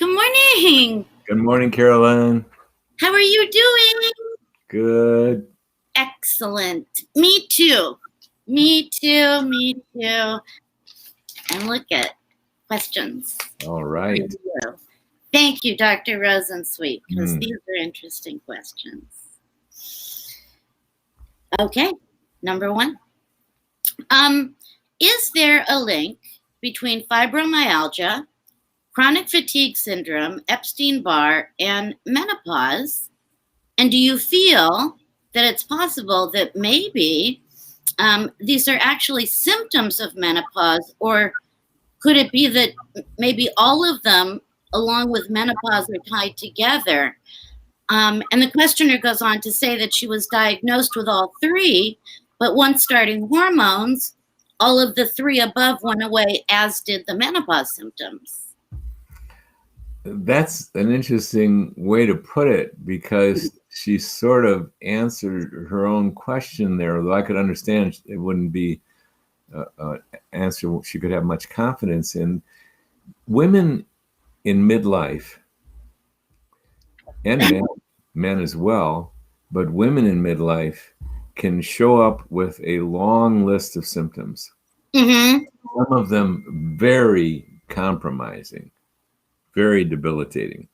Good morning. Good morning, Carolyn. How are you doing? Good. Excellent. Me too. Me too. Me too. And look at questions. All right. Thank you, Dr. Rosensweet, because these are interesting questions. Okay, number one. Is there a link between fibromyalgia, chronic fatigue syndrome, Epstein-Barr, and menopause? And do you feel that it's possible that maybe these are actually symptoms of menopause, or could it be that maybe all of them, along with menopause, are tied together? And the questioner goes on to say that she was diagnosed with all three, but once starting hormones, all of the three above went away, as did the menopause symptoms. That's an interesting way to put it, because she sort of answered her own question there, although I could understand it wouldn't be an answer she could have much confidence in. Women in midlife, and men as well, but women in midlife can show up with a long list of symptoms. Mm-hmm. Some of them very compromising, very debilitating.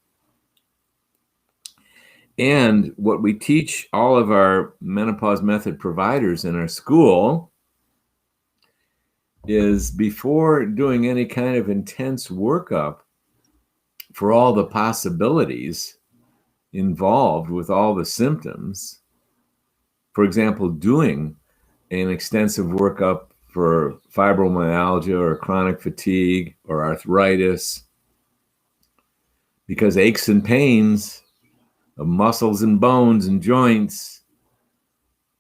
And what we teach all of our menopause method providers in our school is, before doing any kind of intense workup for all the possibilities involved with all the symptoms, for example, doing an extensive workup for fibromyalgia or chronic fatigue or arthritis, because aches and pains of muscles and bones and joints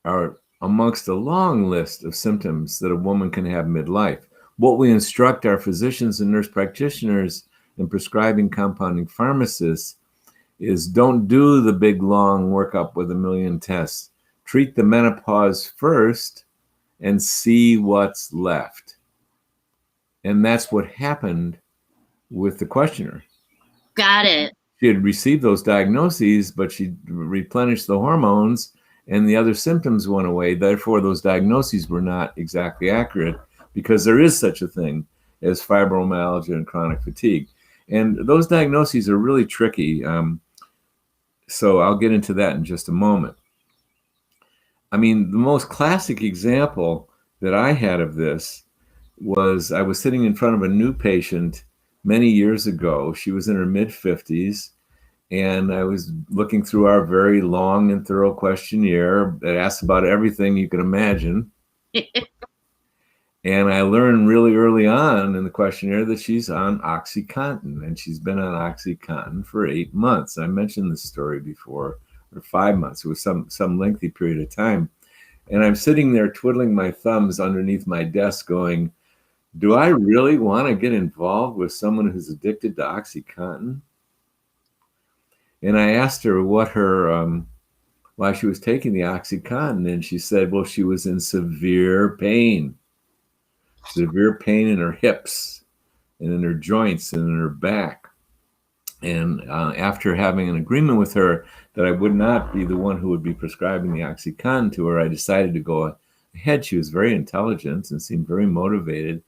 are amongst a long list of symptoms that a woman can have midlife. What we instruct our physicians and nurse practitioners and prescribing compounding pharmacists is, don't do the big long workup with a million tests. Treat the menopause first and see what's left. And that's what happened with the questioner. Got it. She had received those diagnoses, but she replenished the hormones and the other symptoms went away. Therefore, those diagnoses were not exactly accurate, because there is such a thing as fibromyalgia and chronic fatigue. And those diagnoses are really tricky. So I'll get into that in just a moment. I mean, the most classic example that I had of this was, I was sitting in front of a new patient many years ago. She was in her mid-50s, and I was looking through our very long and thorough questionnaire that asks about everything you can imagine. And I learned really early on in the questionnaire that she's on OxyContin, and she's been on OxyContin for 8 months. I mentioned this story before, or 5 months. It was some lengthy period of time. And I'm sitting there twiddling my thumbs underneath my desk going, do I really want to get involved with someone who's addicted to OxyContin? And I asked her what her, why she was taking the OxyContin, and she said, well, she was in severe pain in her hips and in her joints and in her back. And after having an agreement with her that I would not be the one who would be prescribing the OxyContin to her, I decided to go ahead. She was very intelligent and seemed very motivated.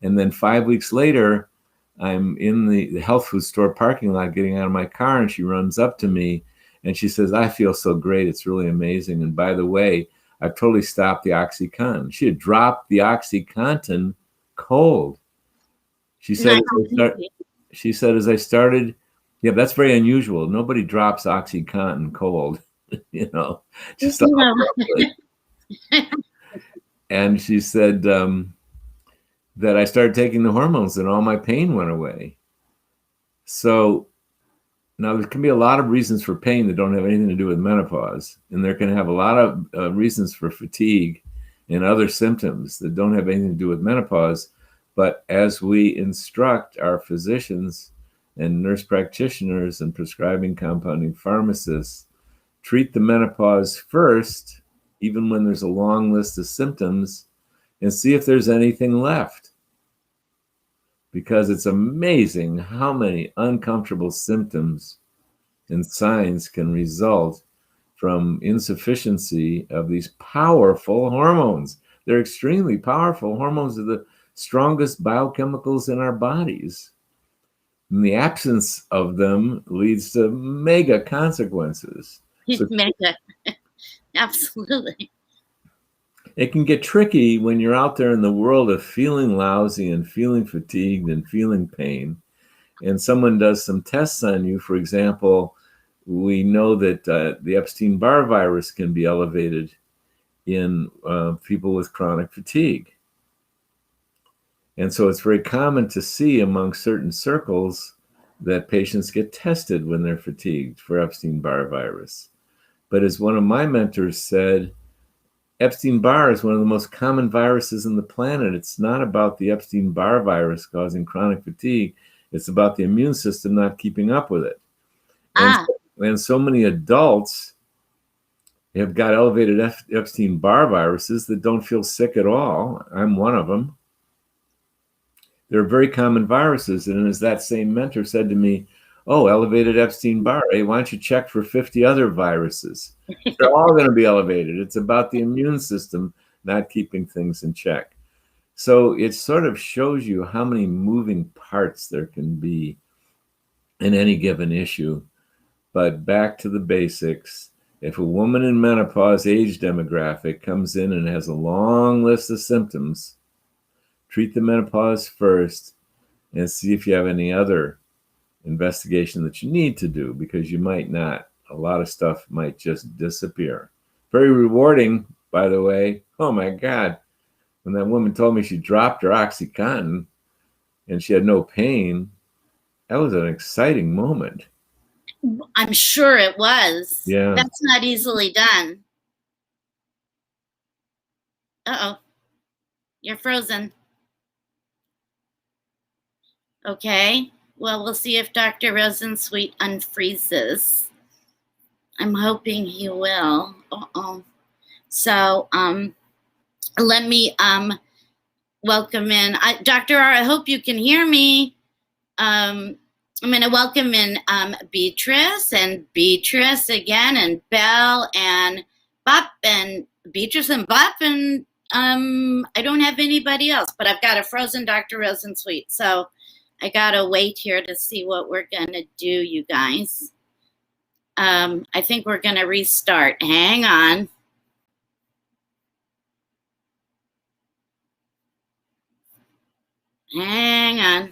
And then 5 weeks later, I'm in the health food store parking lot getting out of my car, and she runs up to me and she says, I feel so great. It's really amazing. And by the way, I've totally stopped the OxyContin. She had dropped the OxyContin cold. She said, as I started, yeah, that's very unusual. Nobody drops OxyContin cold, you know, just and she said that I started taking the hormones and all my pain went away. So now there can be a lot of reasons for pain that don't have anything to do with menopause. And there can have a lot of reasons for fatigue and other symptoms that don't have anything to do with menopause. But as we instruct our physicians and nurse practitioners and prescribing compounding pharmacists, treat the menopause first, even when there's a long list of symptoms, and see if there's anything left. because it's amazing how many uncomfortable symptoms and signs can result from insufficiency of these powerful hormones. They're extremely powerful. Hormones are the strongest biochemicals in our bodies. And the absence of them leads to mega consequences. So Mega. Absolutely. it can get tricky when you're out there in the world of feeling lousy and feeling fatigued and feeling pain, and someone does some tests on you. For example, we know that the Epstein-Barr virus can be elevated in people with chronic fatigue. And so it's very common to see among certain circles that patients get tested when they're fatigued for Epstein-Barr virus. But as one of my mentors said, Epstein-Barr is one of the most common viruses in the planet. It's not about the Epstein-Barr virus causing chronic fatigue. It's about the immune system not keeping up with it. Ah, And so many adults have got elevated Epstein-Barr viruses that don't feel sick at all. I'm one of them. They're very common viruses. And as that same mentor said to me, oh, elevated Epstein-Barr, hey, why don't you check for 50 other viruses? They're all going to be elevated. It's about the immune system not keeping things in check. So it sort of shows you how many moving parts there can be in any given issue. But back to the basics. If a woman in menopause age demographic comes in and has a long list of symptoms, treat the menopause first and see if you have any other investigation that you need to do, because you might not. A lot of stuff might just disappear. Very rewarding, by the way. Oh my God. When that woman told me she dropped her OxyContin and she had no pain, that was an exciting moment. I'm sure it was. Yeah. That's not easily done. Uh-oh. You're frozen. Okay. Well, we'll see if Dr. Rosensweet unfreezes. I'm hoping he will. Uh-oh. So, let me welcome in Dr. R. I hope you can hear me. I'm going to welcome in Beatrice again, and Belle and Bop, and Beatrice and Bop, and I don't have anybody else, but I've got a frozen Dr. Rosensweet, so I gotta wait here to see what we're gonna do, you guys. I think we're gonna restart. Hang on. Hang on.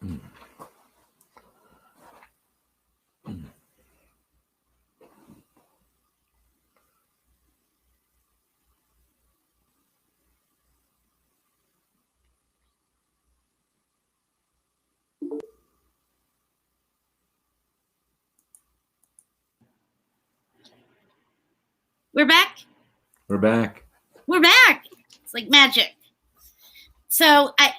We're back. We're back. We're back. It's like magic. So I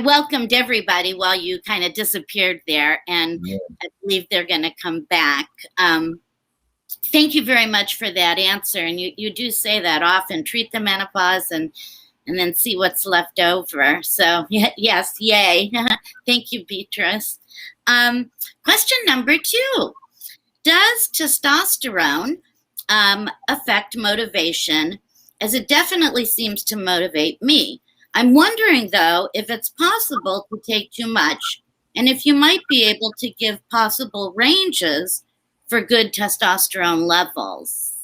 welcomed everybody while you kind of disappeared there, and I believe they're going to come back. Thank you very much for that answer. And you do say that often: treat the menopause and then see what's left over. So yes, yay! Thank you, Beatrice. Question number 2: does testosterone affect motivation, as it definitely seems to motivate me? I'm wondering, though, if it's possible to take too much, and if you might be able to give possible ranges for good testosterone levels.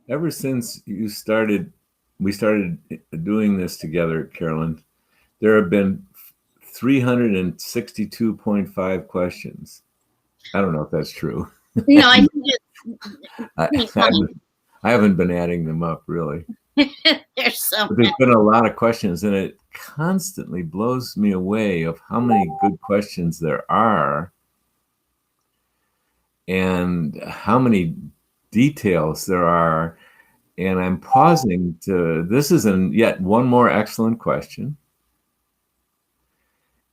Ever since we started doing this together, Carolyn, there have been 362.5 questions. I don't know if that's true. No, I think I haven't been adding them up, really. There's been a lot of questions, and it constantly blows me away of how many good questions there are and how many details there are. And I'm pausing to, this is yet one more excellent question.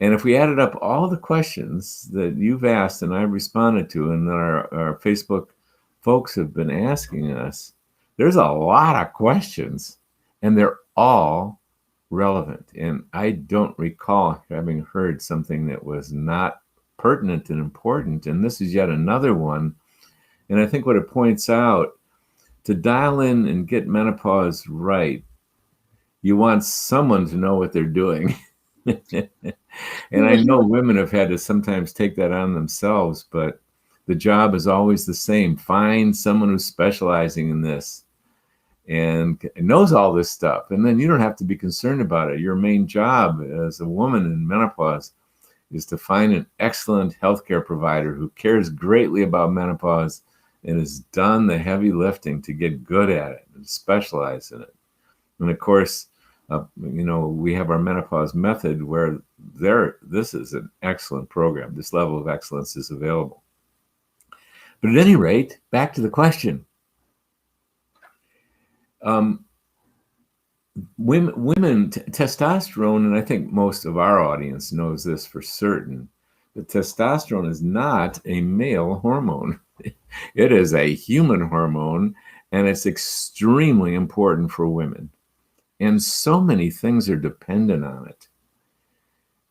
And if we added up all the questions that you've asked and I've responded to, and that our Facebook folks have been asking us, there's a lot of questions, and they're all relevant. And I don't recall having heard something that was not pertinent and important. And this is yet another one. And I think what it points out, to dial in and get menopause right, you want someone to know what they're doing. And I know women have had to sometimes take that on themselves, but the job is always the same. Find someone who's specializing in this and knows all this stuff. And then you don't have to be concerned about it. Your main job as a woman in menopause is to find an excellent healthcare provider who cares greatly about menopause and has done the heavy lifting to get good at it and specialize in it. And of course, we have our menopause method where this is an excellent program. This level of excellence is available. But at any rate, back to the question. Women, testosterone, and I think most of our audience knows this for certain, that testosterone is not a male hormone. It is a human hormone, and it's extremely important for women. And so many things are dependent on it.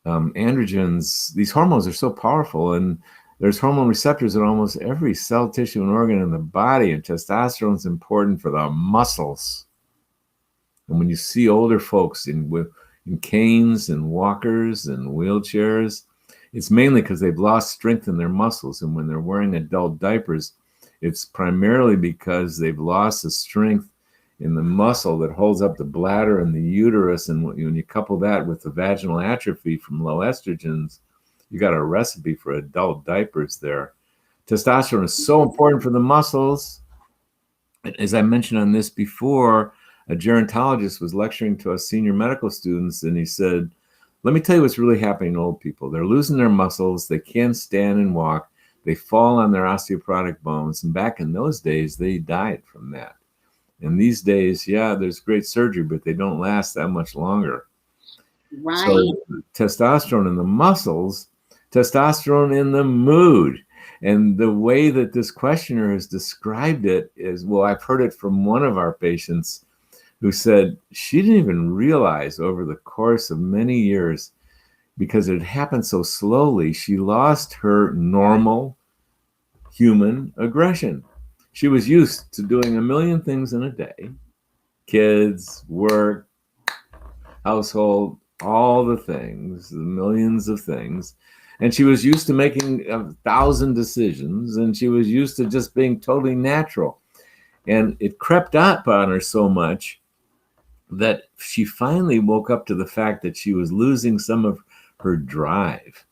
Androgens, these hormones are so powerful, and there's hormone receptors in almost every cell, tissue, and organ in the body, and testosterone is important for the muscles. And when you see older folks in canes and walkers and wheelchairs, it's mainly because they've lost strength in their muscles. And when they're wearing adult diapers, it's primarily because they've lost the strength in the muscle that holds up the bladder and the uterus. And when you couple that with the vaginal atrophy from low estrogens, you got a recipe for adult diapers there. Testosterone is so important for the muscles. As I mentioned on this before, a gerontologist was lecturing to us senior medical students, and he said, let me tell you what's really happening to old people. They're losing their muscles. They can't stand and walk. They fall on their osteoporotic bones. And back in those days, they died from that. And these days, yeah, there's great surgery, but they don't last that much longer. Right. So testosterone in the muscles, testosterone in the mood. And the way that this questioner has described it is, well, I've heard it from one of our patients who said she didn't even realize over the course of many years, because it happened so slowly, she lost her normal human aggression. She was used to doing a million things in a day, kids, work, household, all the things, the millions of things. And she was used to making 1,000 decisions, and she was used to just being totally natural. And it crept up on her so much that she finally woke up to the fact that she was losing some of her drive,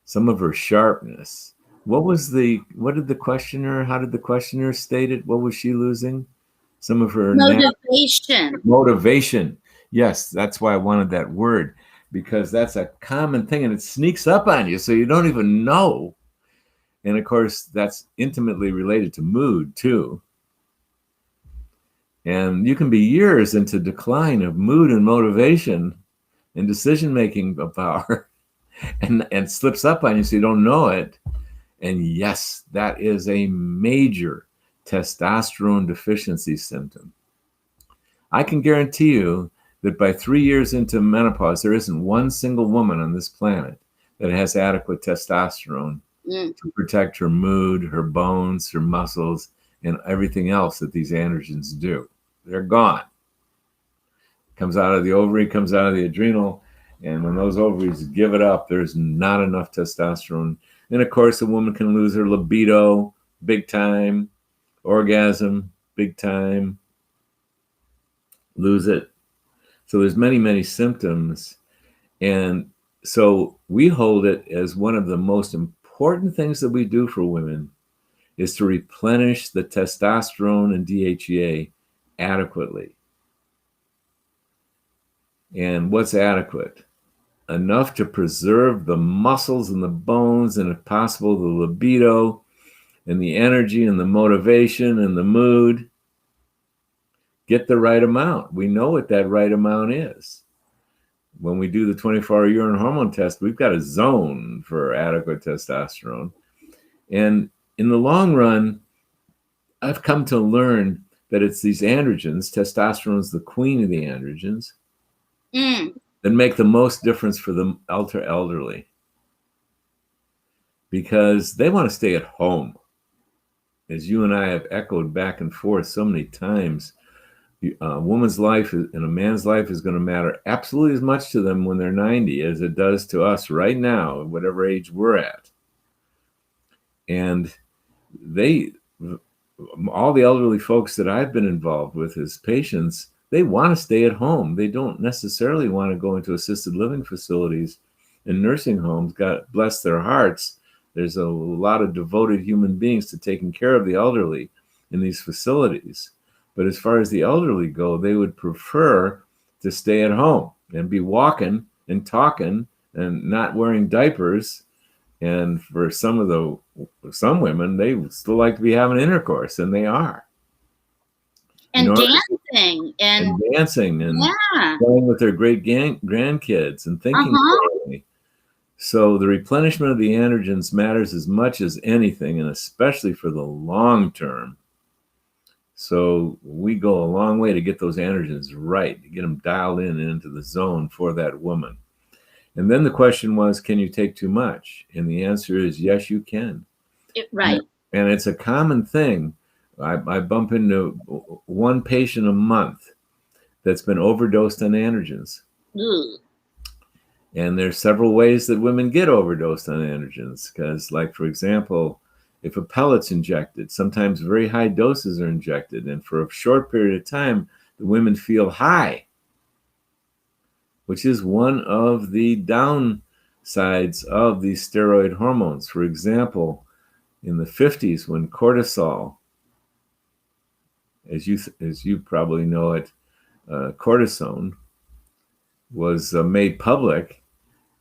some of her sharpness. What did the questioner, how did the questioner state it? What was she losing? Some of her motivation. Motivation. Yes, that's why I wanted that word, because that's a common thing and it sneaks up on you so you don't even know. And of course, that's intimately related to mood too. And you can be years into decline of mood and motivation and decision-making power and slips up on you so you don't know it. And yes, that is a major testosterone deficiency symptom. I can guarantee you that by 3 years into menopause, there isn't one single woman on this planet that has adequate testosterone to protect her mood, her bones, her muscles, and everything else that these androgens do. They're gone. Comes out of the ovary, comes out of the adrenal, and when those ovaries give it up, there's not enough testosterone. And of course, a woman can lose her libido big time, orgasm big time, lose it. So there's many, many symptoms. And so we hold it as one of the most important things that we do for women is to replenish the testosterone and DHEA adequately. And what's adequate? Enough to preserve the muscles and the bones, and if possible, the libido and the energy and the motivation and the mood. Get the right amount. We know what that right amount is. When we do the 24-hour urine hormone test, we've got a zone for adequate testosterone. And in the long run, I've come to learn that it's these androgens, testosterone is the queen of the androgens, that make the most difference for the ultra elderly, because they want to stay at home. As you and I have echoed back and forth so many times, a woman's life and a man's life is going to matter absolutely as much to them when they're 90 as it does to us right now, whatever age we're at. And all the elderly folks that I've been involved with as patients, they want to stay at home. They don't necessarily want to go into assisted living facilities and nursing homes. God bless their hearts. There's a lot of devoted human beings to taking care of the elderly in these facilities. But as far as the elderly go, they would prefer to stay at home and be walking and talking and not wearing diapers. And for some women, they would still like to be having intercourse, and they are. And dancing. And dancing and playing with their great grandkids and thinking clearly. So the replenishment of the androgens matters as much as anything, and especially for the long term. So we go a long way to get those androgens right, to get them dialed in and into the zone for that woman. And then the question was, can you take too much? And the answer is, yes, you can. Right. And it's a common thing. I bump into one patient a month that's been overdosed on androgens. And there's several ways that women get overdosed on androgens. Because, like, for example, if a pellet's injected, sometimes very high doses are injected. And for a short period of time, the women feel high, which is one of the downsides of these steroid hormones. For example, in the 50s, when cortisol, as you probably know it, cortisone was made public,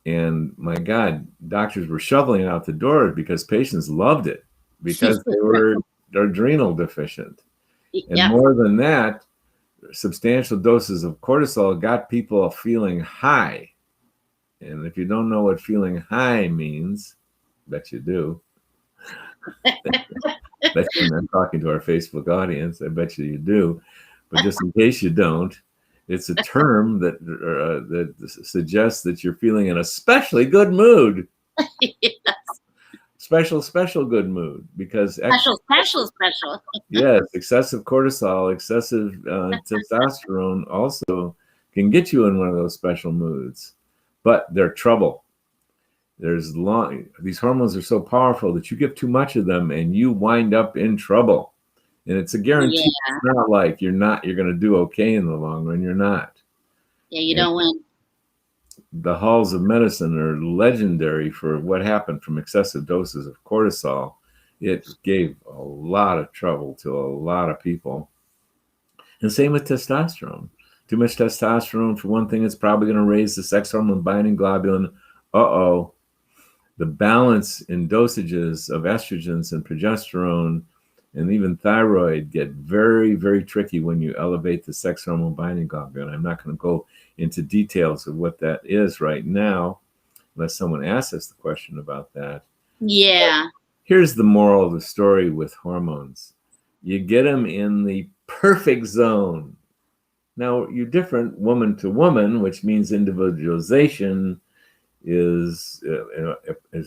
and my God, doctors were shoveling out the door because patients loved it because they were adrenal deficient. And more than that, substantial doses of cortisol got people feeling high. And if you don't know what feeling high means, bet you do. Bet you, I'm talking to our Facebook audience, I bet you do. But just in case you don't, it's a term that suggests that you're feeling an especially good mood. Yes. Special good mood, because special. Yes, excessive cortisol, excessive testosterone also can get you in one of those special moods. But they're trouble. These hormones are so powerful that you give too much of them and you wind up in trouble. And it's a guarantee. Yeah. It's not like you're going to do okay in the long run. You're not. Yeah, you don't win. the halls of medicine are legendary for what happened from excessive doses of cortisol. It gave a lot of trouble to a lot of people. And same with testosterone. Too much testosterone, for one thing, it's probably going to raise the sex hormone binding globulin. Uh-oh. The balance in dosages of estrogens and progesterone and even thyroid get very, very tricky when you elevate the sex hormone binding globulin. I'm not going to go into details of what that is right now, unless someone asks us the question about that. Yeah. Here's the moral of the story with hormones. You get them in the perfect zone. Now, you're different woman to woman, which means individualization is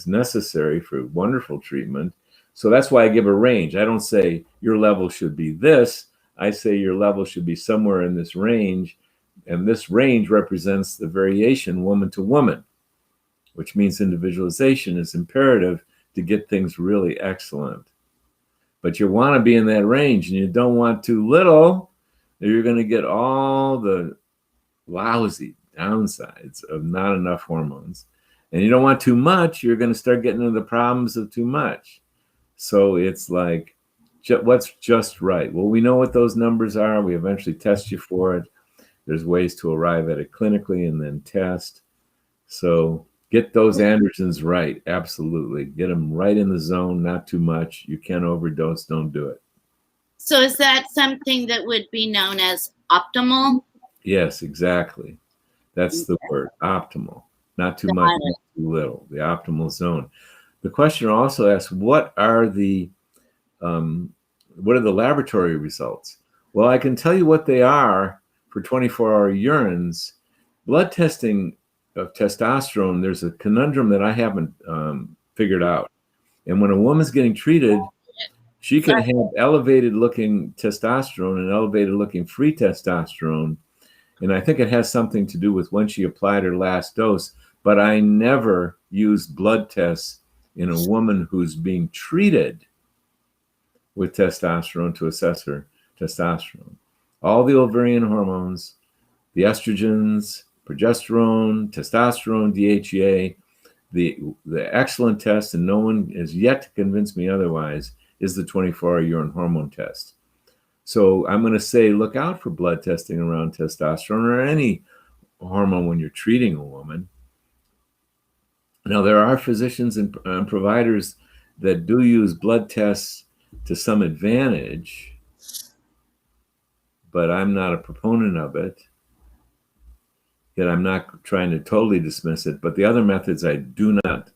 necessary for wonderful treatment. So that's why I give a range. I don't say your level should be this. I say your level should be somewhere in this range. And this range represents the variation woman to woman, which means individualization is imperative to get things really excellent. But you want to be in that range, and you don't want too little, or you're going to get all the lousy downsides of not enough hormones. And you don't want too much, you're going to start getting into the problems of too much. So it's like, what's just right? Well, we know what those numbers are. We eventually test you for it. There's ways to arrive at it clinically and then test. So get those androgens right. Absolutely. Get them right in the zone, not too much. You can't overdose. Don't do it. So is that something that would be known as optimal? Yes, exactly. That's the word, optimal. Not too much, not too little. The optimal zone. The questioner also asks, what are the laboratory results? Well, I can tell you what they are for 24-hour urines. Blood testing of testosterone, there's a conundrum that I haven't figured out. And when a woman's getting treated, she can have elevated looking testosterone and elevated looking free testosterone. And I think it has something to do with when she applied her last dose. But I never use blood tests in a woman who's being treated with testosterone to assess her testosterone. All the ovarian hormones, the estrogens, progesterone, testosterone, DHEA, the excellent test, and no one has yet to convince me otherwise, is the 24-hour urine hormone test. So I'm going to say, look out for blood testing around testosterone or any hormone when you're treating a woman. Now, there are physicians and providers that do use blood tests to some advantage, but I'm not a proponent of it. Yet I'm not trying to totally dismiss it. But the other methods I do not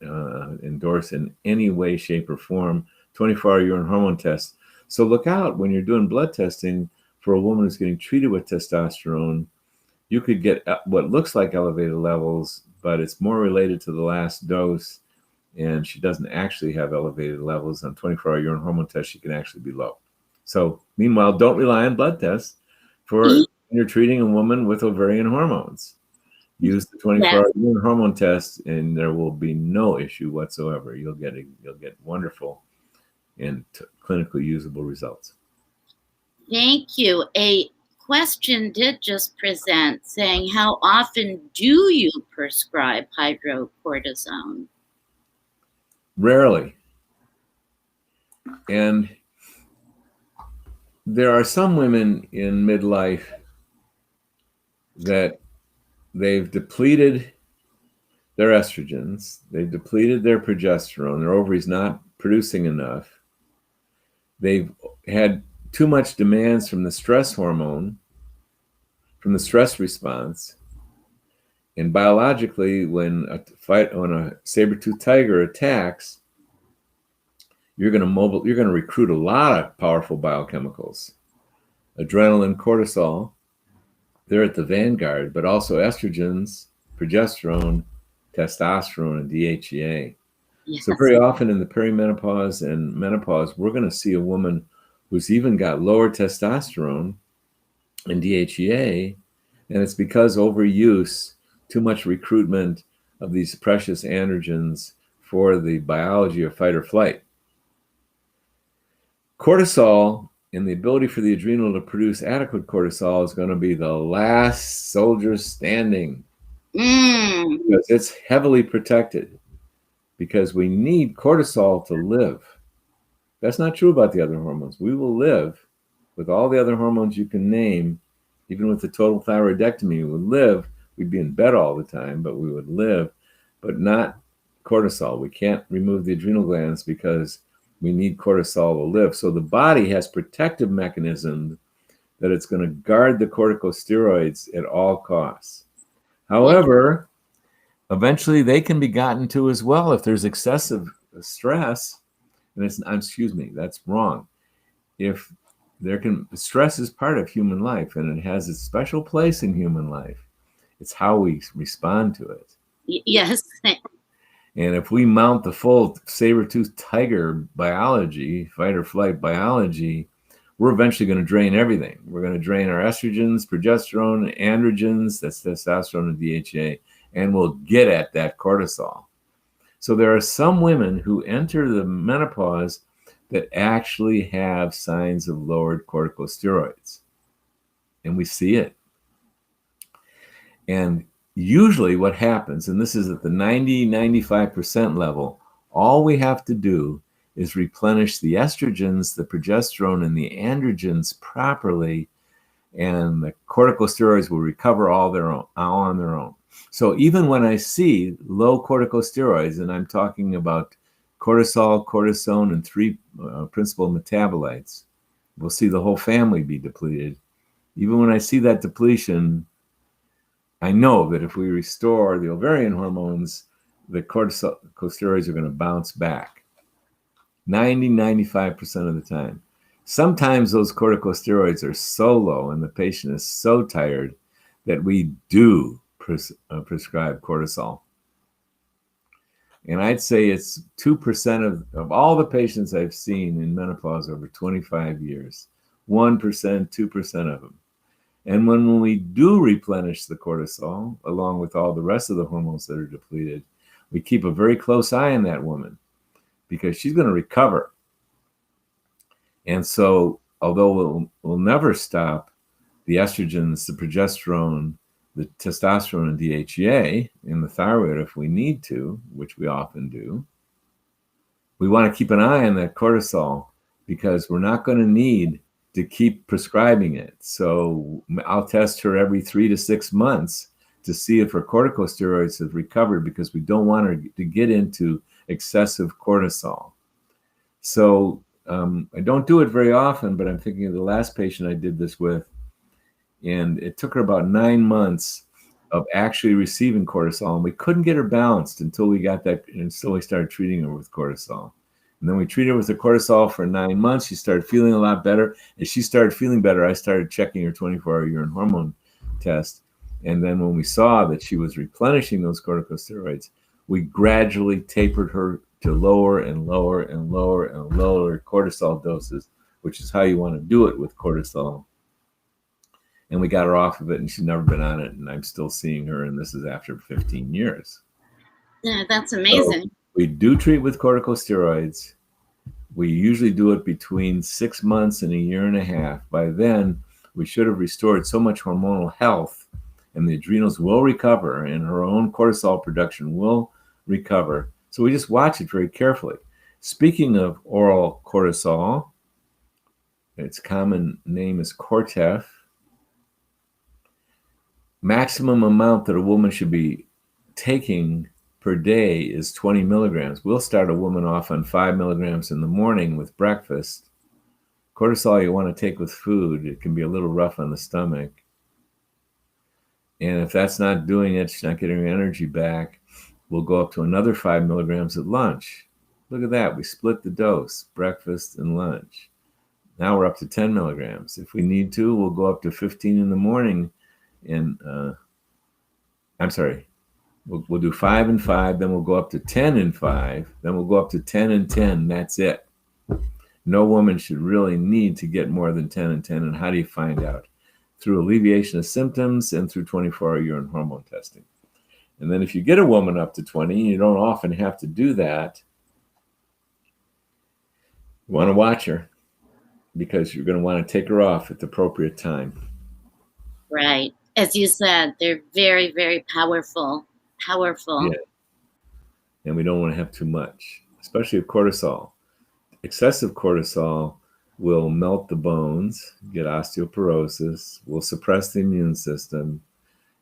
endorse in any way, shape, or form. 24-hour urine hormone tests. So look out when you're doing blood testing for a woman who's getting treated with testosterone. You could get what looks like elevated levels, but it's more related to the last dose, and she doesn't actually have elevated levels. On 24-hour urine hormone tests, she can actually be low. So meanwhile, don't rely on blood tests for when you're treating a woman with ovarian hormones. Use the 24-hour urine hormone test, and there will be no issue whatsoever. You'll get wonderful and clinically usable results. Thank you. A question did just present saying, how often do you prescribe hydrocortisone? Rarely. And there are some women in midlife that they've depleted their estrogens, they've depleted their progesterone, their ovaries not producing enough. They've had too much demands from the stress hormone, from the stress response. And biologically, when a saber-toothed tiger attacks, you're going to recruit a lot of powerful biochemicals. Adrenaline, cortisol, they're at the vanguard, but also estrogens, progesterone, testosterone, and DHEA. Yes. So very often in the perimenopause and menopause, we're going to see a woman who's even got lower testosterone and DHEA, and it's because overuse, too much recruitment of these precious androgens for the biology of fight or flight. Cortisol and the ability for the adrenal to produce adequate cortisol is going to be the last soldier standing. Mm. because it's heavily protected, because we need cortisol to live. That's not true about the other hormones. We will live with all the other hormones you can name, even with the total thyroidectomy, we would live. We'd be in bed all the time, but we would live, but not cortisol. We can't remove the adrenal glands because we need cortisol to live. So the body has protective mechanisms that it's going to guard the corticosteroids at all costs. However, eventually they can be gotten to as well if there's excessive stress. And excuse me, that's wrong. If stress is part of human life and it has its special place in human life. It's how we respond to it. Yes. And if we mount the full saber-toothed tiger biology, fight or flight biology, we're eventually going to drain everything. We're going to drain our estrogens, progesterone, androgens, that's testosterone and DHA, and we'll get at that cortisol. So there are some women who enter the menopause that actually have signs of lowered corticosteroids. And we see it. And usually what happens, and this is at the 90-95% level, all we have to do is replenish the estrogens, the progesterone, and the androgens properly, and the corticosteroids will recover all on their own. So even when I see low corticosteroids, and I'm talking about cortisol, cortisone, and three principal metabolites, we'll see the whole family be depleted. Even when I see that depletion, I know that if we restore the ovarian hormones, the corticosteroids are going to bounce back 90-95% of the time. Sometimes those corticosteroids are so low and the patient is so tired that we do prescribe cortisol. And I'd say it's 2% of all the patients I've seen in menopause over 25 years, 1%, 2% of them. And when we do replenish the cortisol, along with all the rest of the hormones that are depleted, we keep a very close eye on that woman because she's going to recover. And so, although we'll never stop the estrogens, the progesterone, the testosterone, and DHEA in the thyroid if we need to, which we often do, we want to keep an eye on that cortisol because we're not going to need to keep prescribing it. So I'll test her every 3 to 6 months to see if her corticosteroids have recovered because we don't want her to get into excessive cortisol. So I don't do it very often, but I'm thinking of the last patient I did this with, and it took her about 9 months of actually receiving cortisol, and we couldn't get her balanced until we got that, until we started treating her with cortisol. And then we treated her with the cortisol for 9 months. She started feeling a lot better. As she started feeling better, I started checking her 24-hour urine hormone test. And then when we saw that she was replenishing those corticosteroids, we gradually tapered her to lower and lower and lower and lower cortisol doses, which is how you want to do it with cortisol. And we got her off of it, and she's never been on it, and I'm still seeing her, and this is after 15 years. Yeah, that's amazing. So we do treat with corticosteroids. We usually do it between 6 months and a year and a half. By then, we should have restored so much hormonal health, and the adrenals will recover, and her own cortisol production will recover. So we just watch it very carefully. Speaking of oral cortisol, its common name is Cortef. Maximum amount that a woman should be taking per day is 20 milligrams. We'll start a woman off on 5 milligrams in the morning with breakfast. Cortisol you want to take with food. It can be a little rough on the stomach. And if that's not doing it, she's not getting her energy back, we'll go up to another 5 milligrams at lunch. Look at that. We split the dose, breakfast and lunch. Now we're up to 10 milligrams. If we need to, we'll go up to 15 in the morning. And we'll do 5 and 5, then we'll go up to 10 and 5, then we'll go up to 10 and 10. That's it. No woman should really need to get more than 10 and 10. And how do you find out? Through alleviation of symptoms and through 24-hour urine hormone testing. And then if you get a woman up to 20, you don't often have to do that. You want to watch her because you're going to want to take her off at the appropriate time. Right. As you said, they're very, very powerful. Powerful. Yeah. And we don't want to have too much, especially cortisol. Excessive cortisol will melt the bones, get osteoporosis, will suppress the immune system.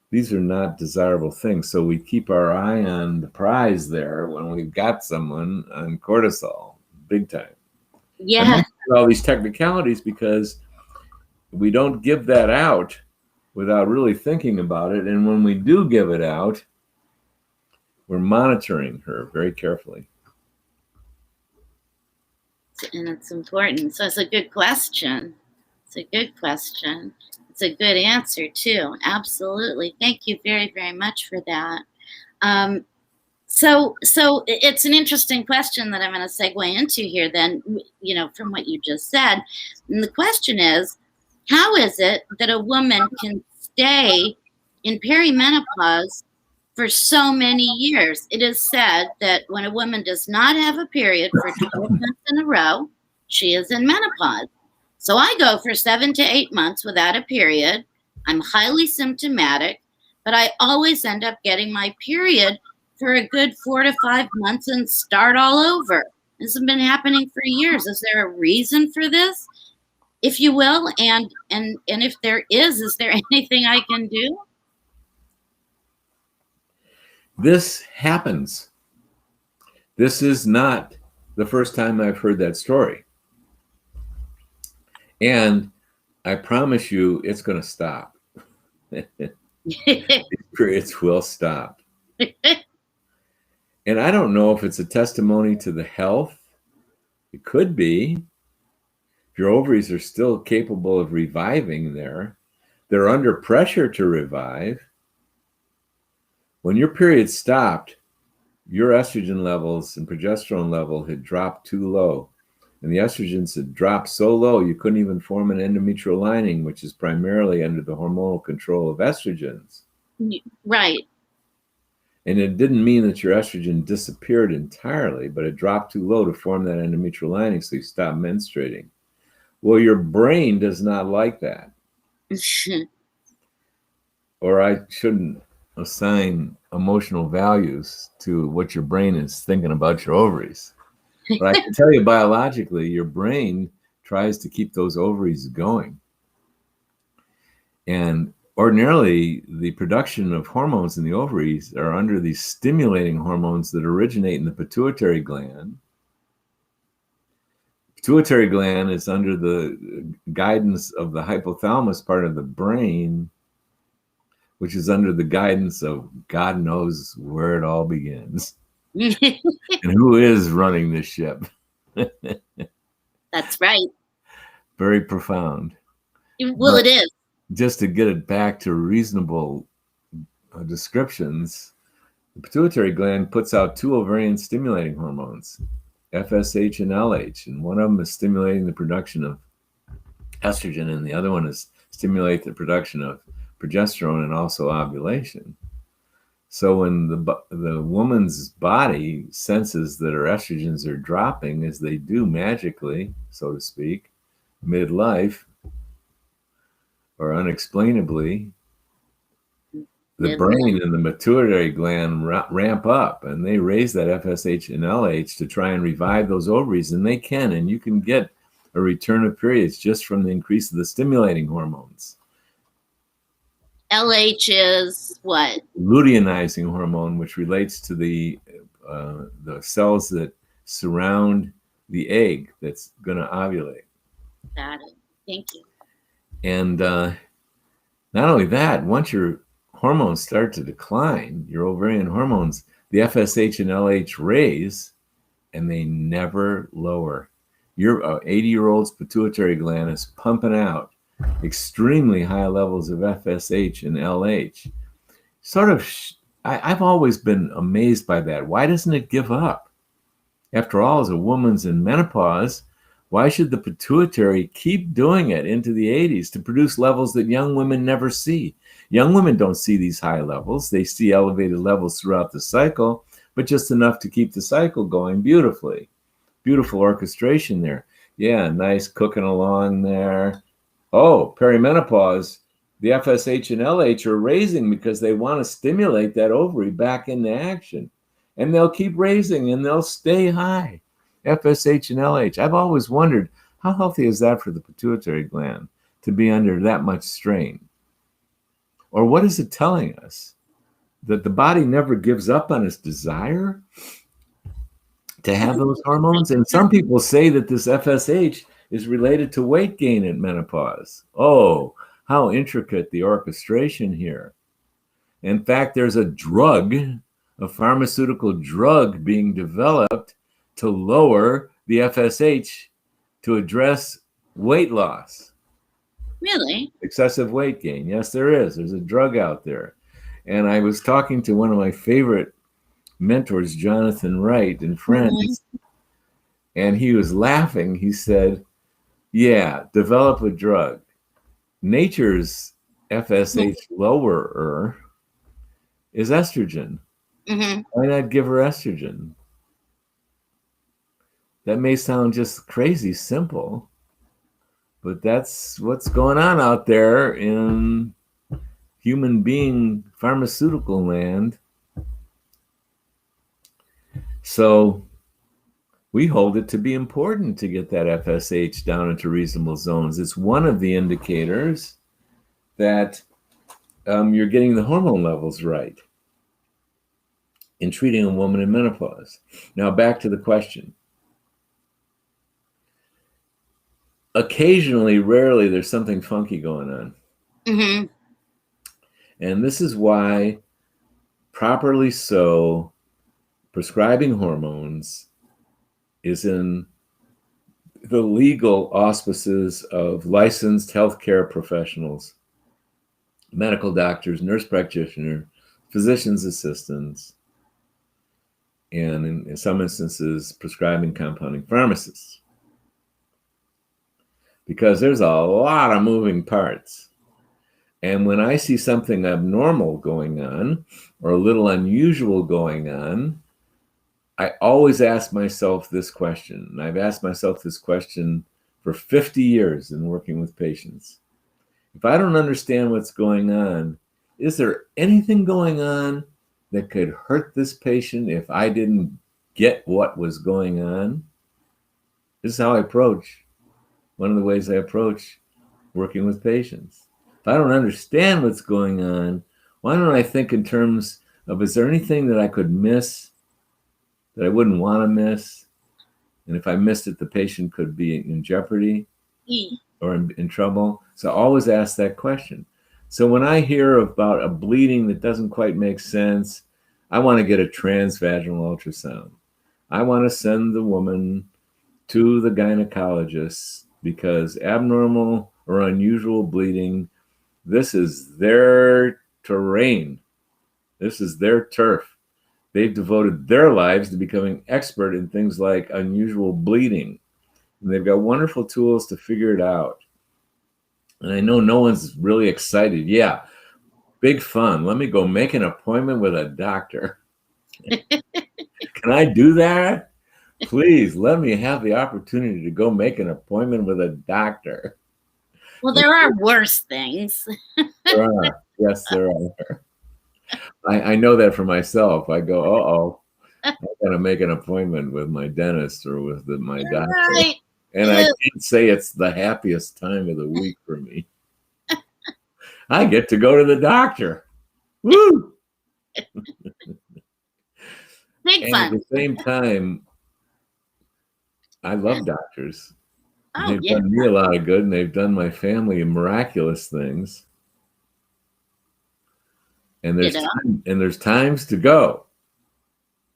These are not desirable things. So we keep our eye on the prize there when we've got someone on cortisol, big time. Yeah. I mentioned all these technicalities because we don't give that out without really thinking about it. And when we do give it out, we're monitoring her very carefully. And it's important. So it's a good question. It's a good question. It's a good answer, too. Absolutely. Thank you very, very much for that. So it's an interesting question that I'm going to segue into here then, from what you just said. And the question is, how is it that a woman can stay in perimenopause for so many years? It is said that when a woman does not have a period for 12 months in a row, she is in menopause. So I go for 7 to 8 months without a period. I'm highly symptomatic, but I always end up getting my period for a good 4 to 5 months and start all over. This has been happening for years. Is there a reason for this, if you will? And if there is there anything I can do? This happens. This is not the first time I've heard that story. And I promise you it's going to stop. These periods will stop. And I don't know if it's a testimony to the health. It could be. If your ovaries are still capable of reviving they're under pressure to revive. When your period stopped, your estrogen levels and progesterone level had dropped too low. And the estrogens had dropped so low you couldn't even form an endometrial lining, which is primarily under the hormonal control of estrogens. Right. And it didn't mean that your estrogen disappeared entirely, but it dropped too low to form that endometrial lining, so you stopped menstruating. Well, your brain does not like that. Or I shouldn't assign emotional values to what your brain is thinking about your ovaries. But I can tell you biologically, your brain tries to keep those ovaries going. And ordinarily, the production of hormones in the ovaries are under these stimulating hormones that originate in the pituitary gland. Pituitary gland is under the guidance of the hypothalamus part of the brain, which is under the guidance of God knows where it all begins. And who is running this ship? That's right. Very profound. Well, but it is. Just to get it back to reasonable descriptions, the pituitary gland puts out 2 ovarian stimulating hormones, FSH and LH, and one of them is stimulating the production of estrogen, and the other one is stimulate the production of progesterone and also ovulation. So when the woman's body senses that her estrogens are dropping, as they do magically, so to speak, midlife or unexplainably, the brain and the pituitary gland ramp up, and they raise that FSH and LH to try and revive those ovaries, and they can, and you can get a return of periods just from the increase of the stimulating hormones. LH is what? Luteinizing hormone, which relates to the cells that surround the egg that's going to ovulate. Got it. Thank you. And not only that, once your hormones start to decline, your ovarian hormones, the FSH and LH raise, and they never lower. Your 80-year-old's pituitary gland is pumping out extremely high levels of FSH and LH. Sort of, I've always been amazed by that. Why doesn't it give up? After all, as a woman's in menopause, why should the pituitary keep doing it into the 80s to produce levels that young women never see? Young women don't see these high levels. They see elevated levels throughout the cycle, but just enough to keep the cycle going beautifully. Beautiful orchestration there. Yeah, nice cooking along there. Oh, perimenopause, the FSH and LH are raising because they want to stimulate that ovary back into action. And they'll keep raising and they'll stay high, FSH and LH. I've always wondered, how healthy is that for the pituitary gland to be under that much strain? Or what is it telling us? That the body never gives up on its desire to have those hormones? And some people say that this FSH is related to weight gain at menopause. Oh, how intricate the orchestration here. In fact, there's a drug, a pharmaceutical drug being developed to lower the FSH to address weight loss. Really? Excessive weight gain. Yes, there is. There's a drug out there. And I was talking to one of my favorite mentors, Jonathan Wright, and friends, and he was laughing. He said, yeah, develop a drug. Nature's FSH lowerer is estrogen. Why not give her estrogen? That may sound just crazy simple, but that's what's going on out there in human being pharmaceutical land. So we hold it to be important to get that FSH down into reasonable zones. It's one of the indicators that you're getting the hormone levels right in treating a woman in menopause. Now, back to the question. Occasionally, rarely, there's something funky going on. And this is why, properly so, prescribing hormones is in the legal auspices of licensed healthcare professionals, medical doctors, nurse practitioners, physician's assistants, and in some instances, prescribing compounding pharmacists. Because there's a lot of moving parts. And when I see something abnormal going on or a little unusual going on, I always ask myself this question. And I've asked myself this question for 50 years in working with patients. If I don't understand what's going on, is there anything going on that could hurt this patient if I didn't get what was going on? This is how I approach. One of the ways I approach working with patients. If I don't understand what's going on, why don't I think in terms of, is there anything that I could miss that I wouldn't want to miss? And if I missed it, the patient could be in jeopardy or in trouble. So I always ask that question. So when I hear about a bleeding that doesn't quite make sense, I want to get a transvaginal ultrasound. I want to send the woman to the gynecologist because abnormal or unusual bleeding, this is their terrain. This is their turf. They've devoted their lives to becoming expert in things like unusual bleeding. And they've got wonderful tools to figure it out. And I know no one's really excited. Yeah, big fun. Let me go make an appointment with a doctor. Can I do that? Please let me have the opportunity to go make an appointment with a doctor. Well, there are worse things. There are. Yes, there are. I know that for myself. I go, uh-oh, I got to make an appointment with my dentist or with my doctor. Right. And I can't say it's the happiest time of the week for me. I get to go to the doctor. Woo! Big fun. At the same time, I love doctors. They've done me a lot of good, and they've done my family miraculous things. And there's times to go.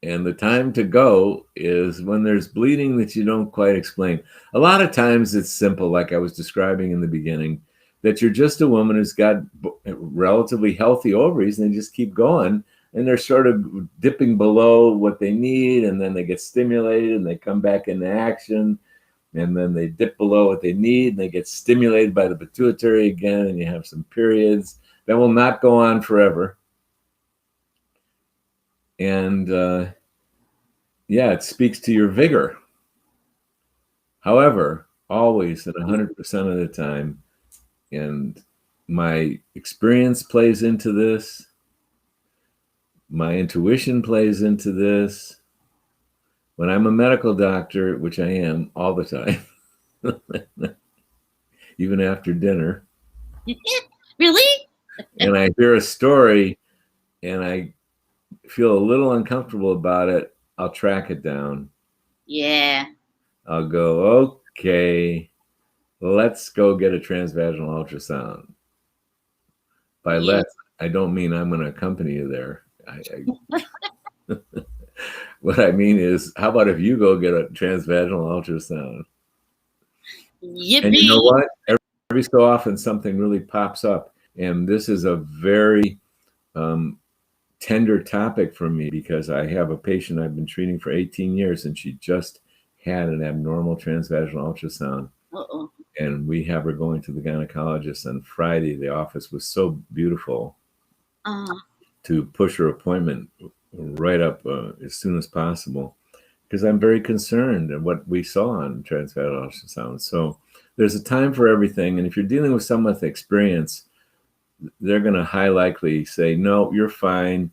And the time to go is when there's bleeding that you don't quite explain. A lot of times it's simple, like I was describing in the beginning, that you're just a woman who's got relatively healthy ovaries and they just keep going. And they're sort of dipping below what they need, and then they get stimulated and they come back into action. And then they dip below what they need and they get stimulated by the pituitary again, and you have some periods that will not go on forever. And it speaks to your vigor. However, always and 100% of the time, and my experience plays into this. My intuition plays into this. When I'm a medical doctor, which I am all the time, even after dinner, Really? and I hear a story and I feel a little uncomfortable about it, I'll track it down. Yeah. I'll go, okay, let's go get a transvaginal ultrasound. By Yeah. let's, I don't mean I'm going to accompany you there. What I mean is, how about if you go get a transvaginal ultrasound? And you know Yippee. what? Every so often something really pops up. And this is a very um, tender topic for me because I have a patient I've been treating for 18 years and she just had an abnormal transvaginal ultrasound. Uh-oh. And we have her going to the gynecologist on Friday. The office was so beautiful to push her appointment right up as soon as possible because I'm very concerned at what we saw on transvaginal ultrasound. So there's a time for everything. And if you're dealing with someone with experience, they're going to high likely say, no, you're fine.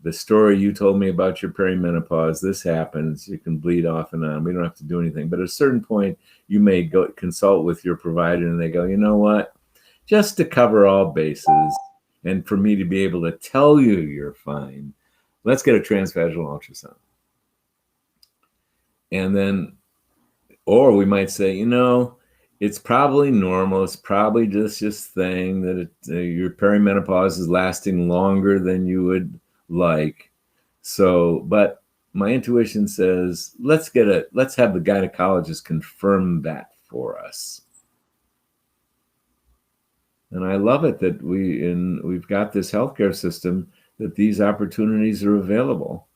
The story you told me about your perimenopause, this happens. You can bleed off and on. We don't have to do anything. But at a certain point, you may go consult with your provider and they go, you know what? Just to cover all bases and for me to be able to tell you you're fine, let's get a transvaginal ultrasound. And then, or we might say, you know, it's probably normal. It's probably just this thing that your perimenopause is lasting longer than you would like. So, but my intuition says, let's have the gynecologist confirm that for us. And I love it that we've got this healthcare system that these opportunities are available.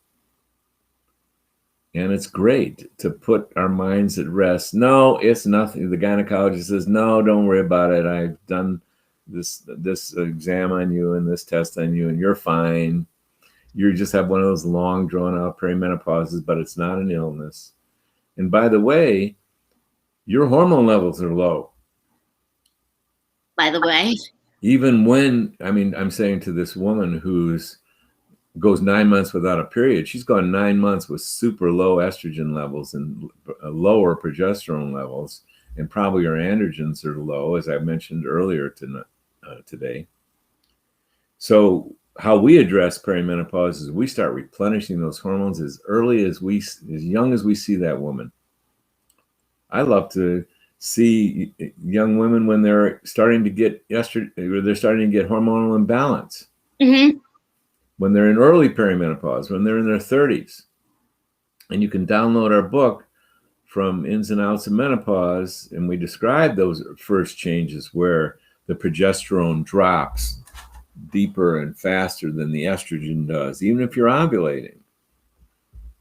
And it's great to put our minds at rest. No, it's nothing. The gynecologist says, no, don't worry about it. I've done this exam on you and this test on you, and you're fine. You just have one of those long, drawn-out perimenopauses, but it's not an illness. And by the way, your hormone levels are low. By the way. Even when, I mean, I'm saying to this woman who's goes 9 months without a period, she's gone 9 months with super low estrogen levels and lower progesterone levels, and probably her androgens are low, as I mentioned earlier today. So how we address perimenopause is we start replenishing those hormones as young as we see that woman. I love to see young women when they're starting to get estrogen, they're starting to get hormonal imbalance. Mm-hmm. When they're in early perimenopause, when they're in their 30s. And you can download our book from Ins and Outs of Menopause, and we describe those first changes where the progesterone drops deeper and faster than the estrogen does, even if you're ovulating.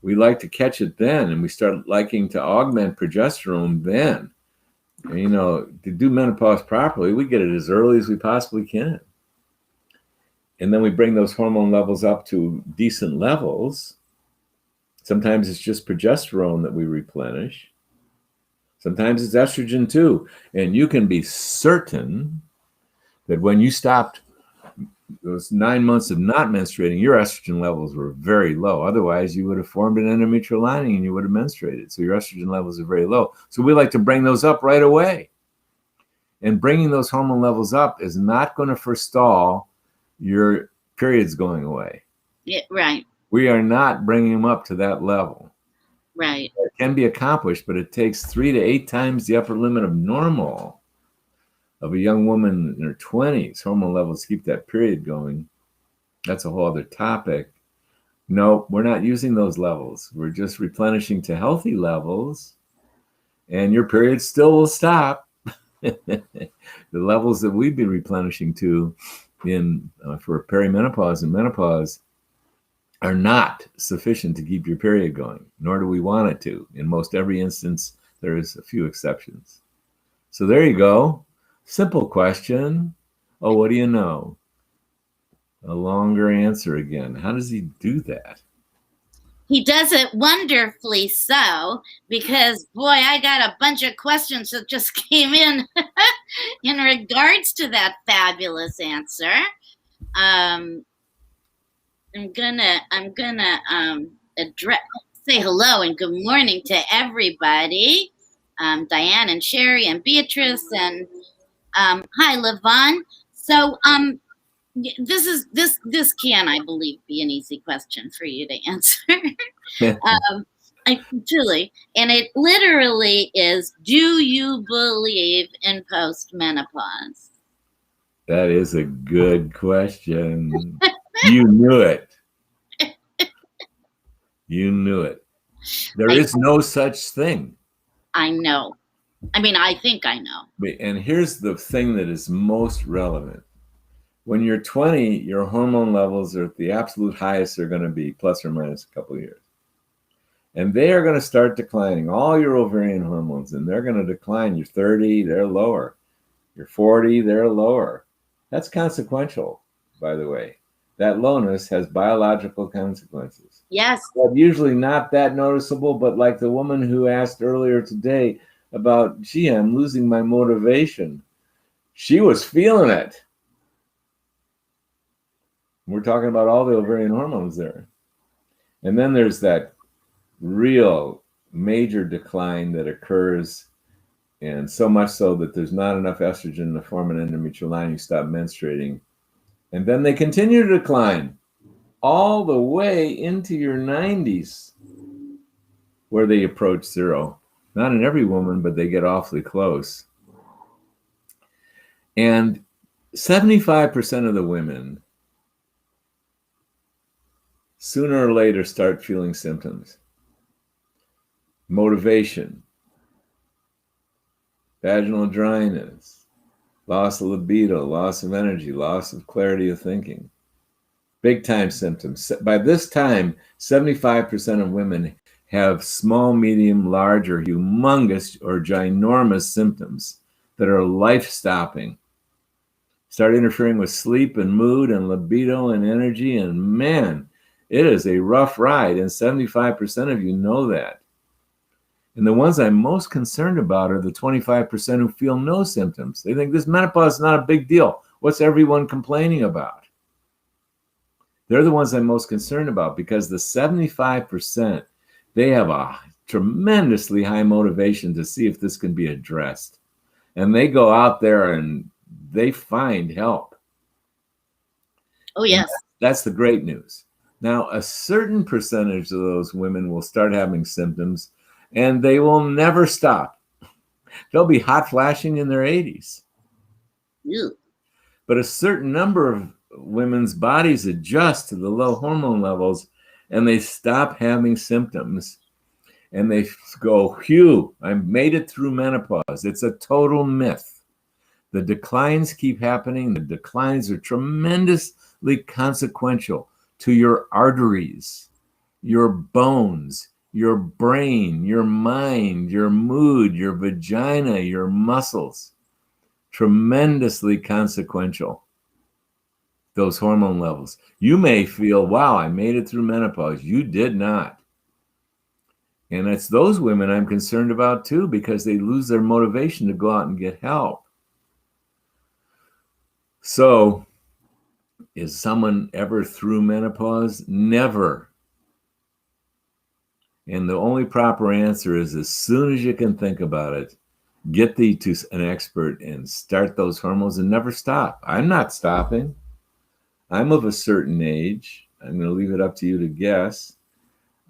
We like to catch it then, and we start liking to augment progesterone then. And, you know, to do menopause properly, we get it as early as we possibly can. And then we bring those hormone levels up to decent levels. Sometimes it's just progesterone that we replenish. Sometimes it's estrogen too. And you can be certain that when you stopped those 9 months of not menstruating, your estrogen levels were very low. Otherwise, you would have formed an endometrial lining and you would have menstruated. So your estrogen levels are very low. So we like to bring those up right away. And bringing those hormone levels up is not going to forestall your periods going away. Yeah, right. We are not bringing them up to that level. Right. It can be accomplished, but it takes 3 to 8 times the upper limit of normal of a young woman in her 20s. Hormone levels keep that period going. That's a whole other topic. No, we're not using those levels. We're just replenishing to healthy levels, and your period still will stop. The levels that we'd be replenishing to for perimenopause and menopause are not sufficient to keep your period going, nor do we want it to. In most every instance, there is a few exceptions. So there you go. Simple question. Oh, what do you know? A longer answer again. How does he do that? He does it wonderfully so, because boy, I got a bunch of questions that just came in regards to that fabulous answer. Um, I'm gonna address say hello and good morning to everybody. Diane and Sherry and Beatrice and hi Levon. So this can, I believe, be an easy question for you to answer. Truly, and it literally is: do you believe in postmenopause? That is a good question. You knew it. You knew it. There is no such thing. I know. I mean, I think I know. And here's the thing that is most relevant. When you're 20, your hormone levels are at the absolute highest they're going to be, plus or minus a couple of years. And they are going to start declining, all your ovarian hormones, and they're going to decline. You're 30, they're lower. You're 40, they're lower. That's consequential, by the way. That lowness has biological consequences. Yes. But usually not that noticeable, but like the woman who asked earlier today about, gee, I'm losing my motivation. She was feeling it. We're talking about all the ovarian hormones there. And then there's that real major decline that occurs, and so much so that there's not enough estrogen to form an endometrial line, you stop menstruating. And then they continue to decline all the way into your 90s, where they approach zero. Not in every woman, but they get awfully close. And 75% of the women sooner or later start feeling symptoms. Motivation, vaginal dryness, loss of libido, loss of energy, loss of clarity of thinking. Big time symptoms. By this time, 75% of women have small, medium, large, or humongous or ginormous symptoms that are life-stopping. Start interfering with sleep and mood and libido and energy, and man, it is a rough ride, and 75% of you know that. And the ones I'm most concerned about are the 25% who feel no symptoms. They think this menopause is not a big deal. What's everyone complaining about? They're the ones I'm most concerned about, because the 75%, they have a tremendously high motivation to see if this can be addressed. And they go out there and they find help. Oh, yes. That's the great news. Now, a certain percentage of those women will start having symptoms, and they will never stop. They'll be hot flashing in their 80s. Ew. But a certain number of women's bodies adjust to the low hormone levels, and they stop having symptoms, and they go, phew, I made it through menopause. It's a total myth. The declines keep happening. The declines are tremendously consequential to your arteries, your bones, your brain, your mind, your mood, your vagina, your muscles. Tremendously consequential, those hormone levels. You may feel, wow, I made it through menopause. You did not. And it's those women I'm concerned about too, because they lose their motivation to go out and get help. So, is someone ever through menopause? Never. And the only proper answer is, as soon as you can think about it, get thee to an expert and start those hormones and never stop. I'm not stopping. I'm of a certain age. I'm going to leave it up to you to guess.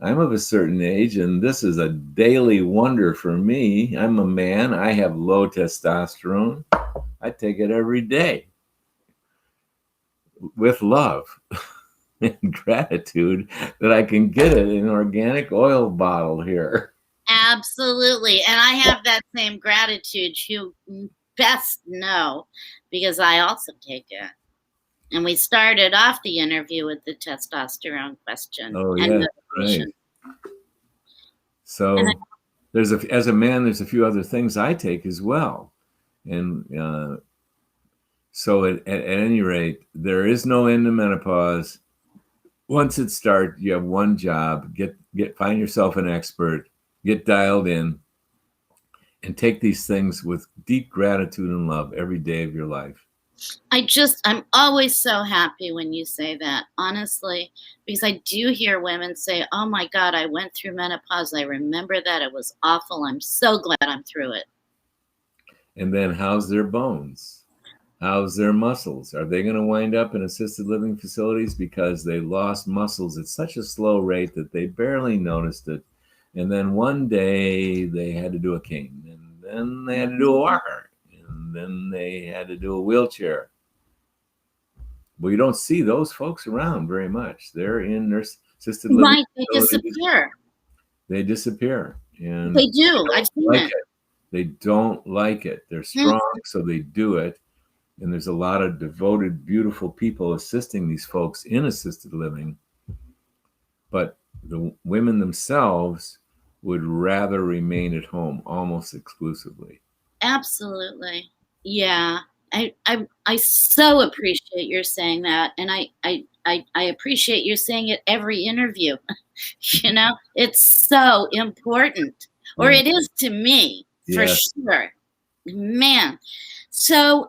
I'm of a certain age, and this is a daily wonder for me. I'm a man. I have low testosterone. I take it every day with love and gratitude that I can get it in an organic oil bottle here. Absolutely. And I have that same gratitude. You best know, because I also take it. And we started off the interview with the testosterone question. Oh, yeah, right. So as a man, there's a few other things I take as well. And so at any rate, there is no end to menopause. Once it starts, you have one job, get find yourself an expert, get dialed in, and take these things with deep gratitude and love every day of your life. I'm always so happy when you say that, honestly, because I do hear women say, oh my God, I went through menopause. I remember that. It was awful. I'm so glad I'm through it. And then how's their bones? How's their muscles? Are they going to wind up in assisted living facilities because they lost muscles at such a slow rate that they barely noticed it? And then one day they had to do a cane, and then they had to do a walker, and then they had to do a wheelchair. Well, you don't see those folks around very much. They're in their assisted living Right. They disappear. They disappear. And They do. I've seen it. They don't like it. They're strong, so they do it. And there's a lot of devoted, beautiful people assisting these folks in assisted living. But the women themselves would rather remain at home almost exclusively. Absolutely. Yeah. I so appreciate your saying that. And I appreciate you saying it every interview. You know, it's so important, or it is to me, for sure. Man. So,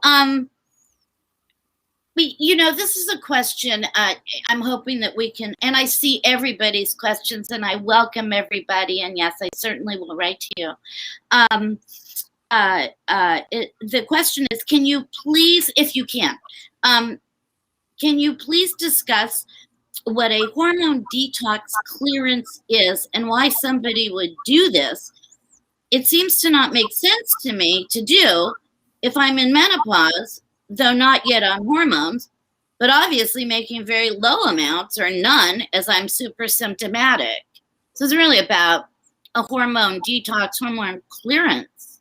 this is a question. I'm hoping that we can, and I see everybody's questions, and I welcome everybody. And yes, I certainly will write to you. The question is, can you please, if you can you please discuss what a hormone detox clearance is and why somebody would do this? It seems to not make sense to me to do if I'm in menopause, though not yet on hormones, but obviously making very low amounts or none as I'm super symptomatic. So it's really about a hormone detox, hormone clearance.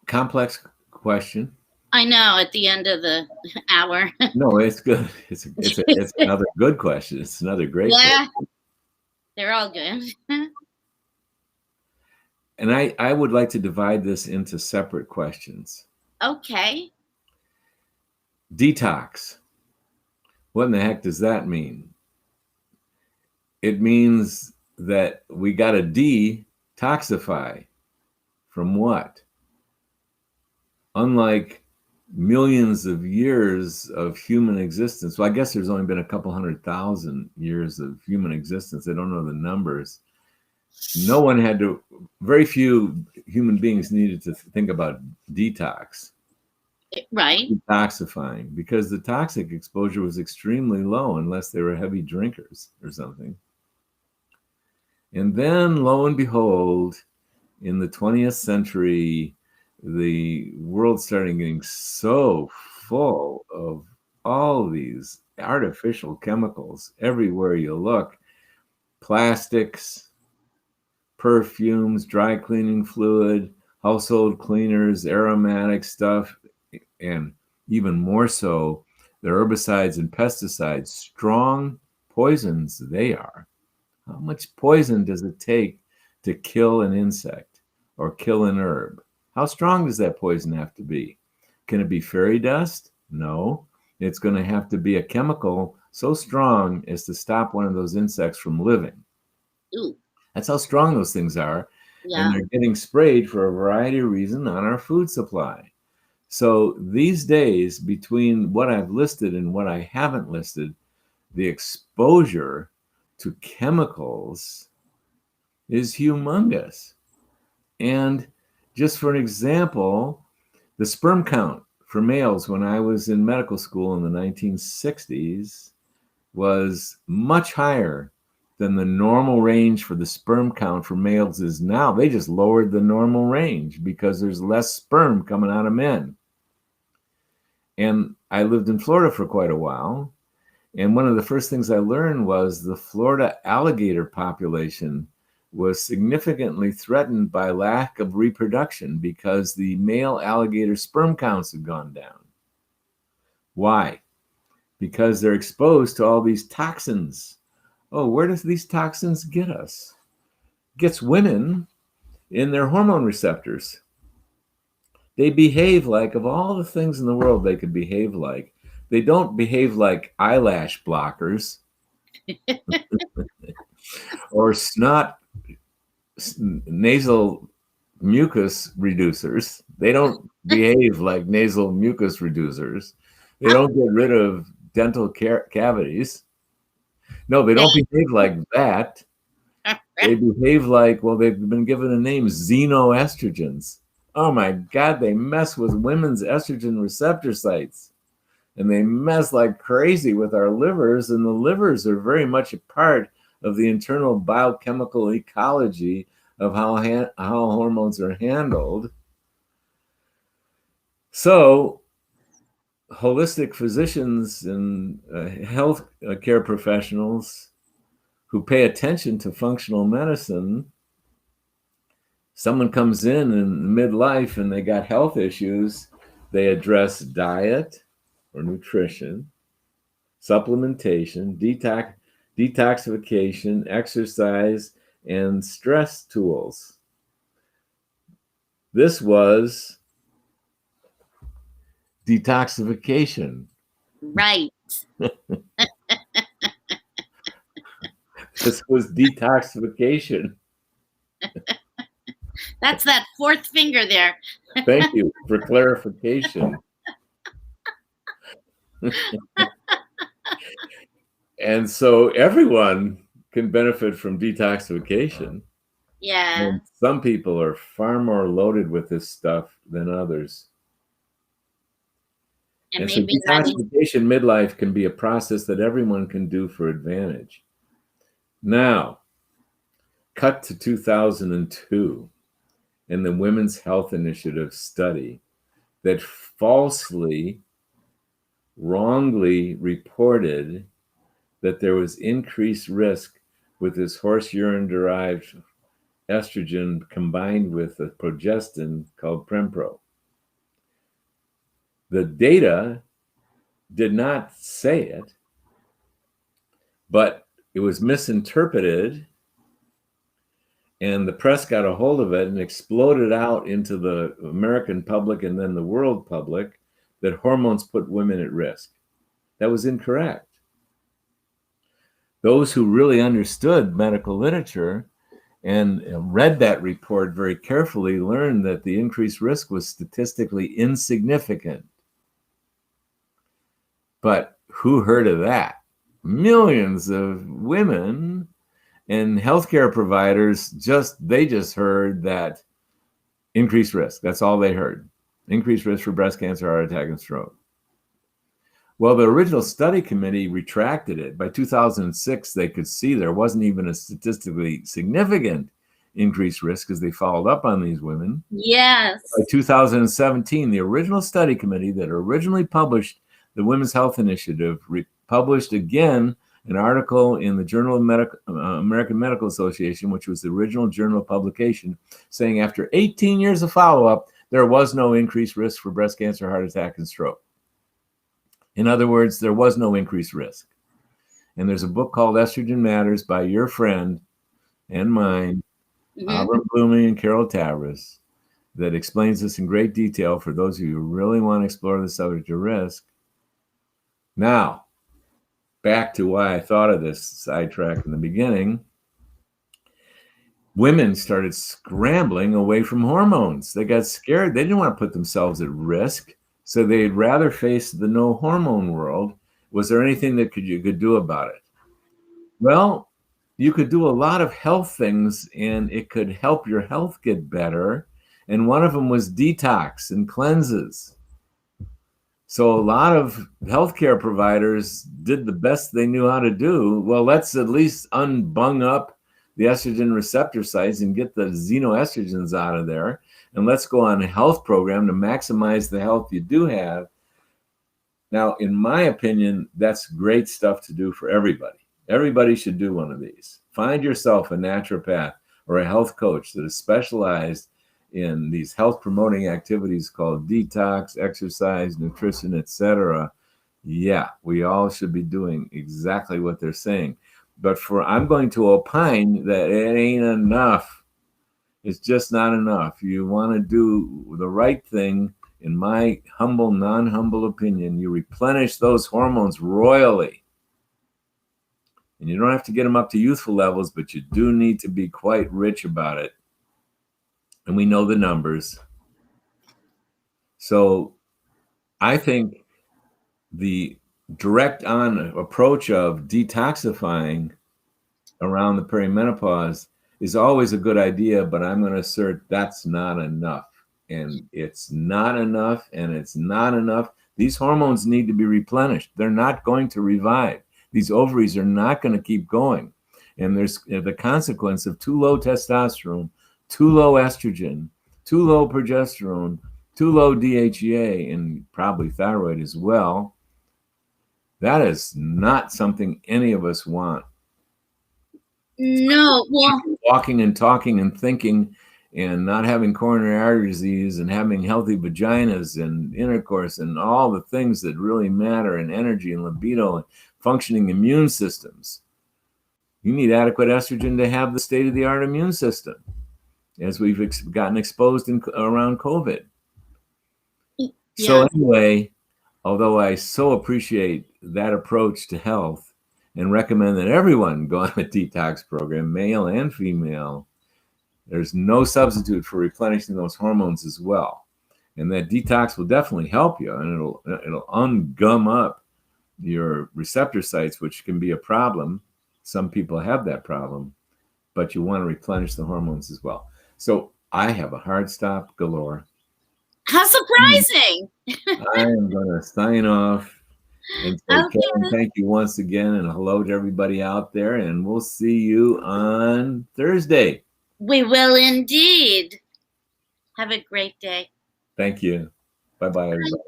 Complex question. I know, at the end of the hour. No, it's good. It's another good question. It's another great question. They're all good. And I would like to divide this into separate questions. Okay. Detox. What in the heck does that mean? It means that we got to detoxify from what? Unlike millions of years of human existence, well, I guess there's only been a couple 100,000 years of human existence. I don't know the numbers. Very few human beings needed to think about detox. Right. Detoxifying, because the toxic exposure was extremely low unless they were heavy drinkers or something. And then, lo and behold, in the 20th century, the world started getting so full of all these artificial chemicals everywhere you look. Plastics, perfumes, dry cleaning fluid, household cleaners, aromatic stuff, and even more so, the herbicides and pesticides, strong poisons they are. How much poison does it take to kill an insect or kill an herb? How strong does that poison have to be? Can it be fairy dust? No. It's going to have to be a chemical so strong as to stop one of those insects from living. Ooh. That's how strong those things are. Yeah. And they're getting sprayed for a variety of reasons on our food supply. So these days, between what I've listed and what I haven't listed, the exposure to chemicals is humongous. And just for an example, the sperm count for males when I was in medical school in the 1960s was much higher than the normal range for the sperm count for males is now. They just lowered the normal range because there's less sperm coming out of men. And I lived in Florida for quite a while. And one of the first things I learned was the Florida alligator population was significantly threatened by lack of reproduction because the male alligator sperm counts had gone down. Why? Because they're exposed to all these toxins. Oh, where does these toxins get us? It gets women in their hormone receptors. They behave like, of all the things in the world they could behave like, they don't behave like eyelash blockers. Or nasal mucus reducers. They don't behave like nasal mucus reducers. They don't get rid of dental cavities. No, they don't behave like that. They behave like, well, they've been given a name, xenoestrogens. Oh my God, they mess with women's estrogen receptor sites. And they mess like crazy with our livers, and the livers are very much a part of the internal biochemical ecology of how hormones are handled. So holistic physicians and health care professionals who pay attention to functional medicine, someone comes in midlife and they got health issues, they address diet or nutrition, supplementation, detoxification, exercise, and stress tools. This was detoxification. Right. This was detoxification. That's that fourth finger there. Thank you for clarification. And so everyone can benefit from detoxification. Yeah. And some people are far more loaded with this stuff than others. And so detoxification midlife can be a process that everyone can do for advantage. Now, cut to 2002 and the Women's Health Initiative study that falsely, wrongly reported that there was increased risk with this horse urine-derived estrogen combined with a progestin called Prempro. The data did not say it, but it was misinterpreted, and the press got a hold of it and exploded out into the American public and then the world public that hormones put women at risk. That was incorrect. Those who really understood medical literature and read that report very carefully learned that the increased risk was statistically insignificant. But who heard of that? Millions of women and healthcare providers just heard that increased risk. That's all they heard. Increased risk for breast cancer, heart attack, and stroke. Well, the original study committee retracted it. By 2006, they could see there wasn't even a statistically significant increased risk because they followed up on these women. Yes. By 2017, the original study committee that originally published the Women's Health Initiative published again an article in the Journal of American Medical Association, which was the original journal publication, saying after 18 years of follow-up, there was no increased risk for breast cancer, heart attack, and stroke. In other words, there was no increased risk. And there's a book called Estrogen Matters by your friend and mine, Auburn Blooming and Carol Tavris, that explains this in great detail for those of you who really want to explore the subject of risk. Now, back to why I thought of this sidetrack in the beginning. Women started scrambling away from hormones. They got scared. They didn't want to put themselves at risk. So they'd rather face the no hormone world. Was there anything that you could do about it? Well, you could do a lot of health things and it could help your health get better. And one of them was detox and cleanses. So a lot of healthcare providers did the best they knew how to do. Well, let's at least unbung up the estrogen receptor sites and get the xenoestrogens out of there. And let's go on a health program to maximize the health you do have. Now, in my opinion, that's great stuff to do for everybody. Everybody should do one of these. Find yourself a naturopath or a health coach that is specialized in these health promoting activities called detox, exercise, nutrition, etc. Yeah, we all should be doing exactly what they're saying. But I'm going to opine that it ain't enough. It's just not enough. You want to do the right thing. In my humble, non-humble opinion, you replenish those hormones royally. And you don't have to get them up to youthful levels, but you do need to be quite rich about it. And we know the numbers. So I think the direct on approach of detoxifying around the perimenopause is always a good idea, but I'm going to assert that's not enough. And it's not enough, and it's not enough. These hormones need to be replenished. They're not going to revive. These ovaries are not going to keep going. And there's the consequence of too low testosterone, too low estrogen, too low progesterone, too low DHEA, and probably thyroid as well. That is not something any of us want. No, well, walking and talking and thinking and not having coronary artery disease and having healthy vaginas and intercourse and all the things that really matter, and energy and libido and functioning immune systems. You need adequate estrogen to have the state-of-the-art immune system, as we've gotten exposed around COVID. yeah. So anyway, although I so appreciate that approach to health and recommend that everyone go on a detox program, male and female, there's no substitute for replenishing those hormones as well. And that detox will definitely help you, and it'll ungum up your receptor sites, which can be a problem. Some people have that problem, but you want to replenish the hormones as well. So I have a hard stop galore. How surprising. I am going to sign off and say, Okay. Karen, thank you once again, and hello to everybody out there, and we'll see you on Thursday. We will indeed. Have a great day. Thank you. Bye-bye, everybody.